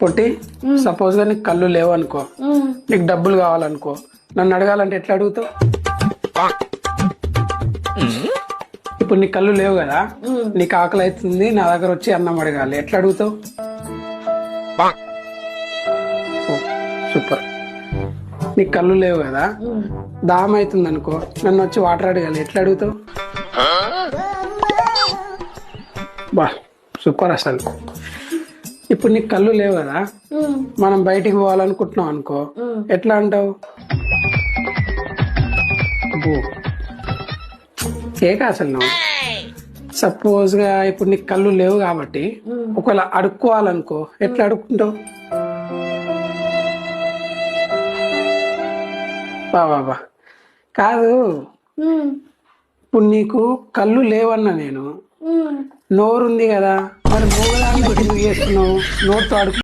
పొట్టి suppose గా నీకు కళ్ళు లేవు అనుకో, నీకు డబ్బులు కావాలనుకో, నన్ను అడగాలంటే ఎట్లా అడుగుతావు? ఇప్పుడు నీ కళ్ళు లేవు కదా, నీకు ఆకలి అవుతుంది, నా దగ్గర వచ్చి అన్నం అడగాలి, ఎట్లా అడుగుతావు? సూపర్. నీకు కళ్ళు లేవు కదా, దాహం అవుతుంది అనుకో, నన్ను వచ్చి వాటర్ అడగాలి, ఎట్లా అడుగుతావు? బా సూపర్ అసలు. ఇప్పుడు నీకు కళ్ళు లేవు కదా, మనం బయటికి పోవాలనుకుంటున్నాం అనుకో, ఎట్లా అంటావు? కేక అసలు నువ్వు. సపోజ్ గా ఇప్పుడు నీకు కళ్ళు లేవు కాబట్టి ఒకవేళ అడుక్కోవాలనుకో, ఎట్లా అడుక్కుంటావు? బాబా కాదు, ఇప్పుడు నీకు కళ్ళు లేవన్నా నేను, నోరుంది కదా, మరి మూగదాన్ని ఎందుకు చేస్తున్నావు? నోరుతో అడుగు.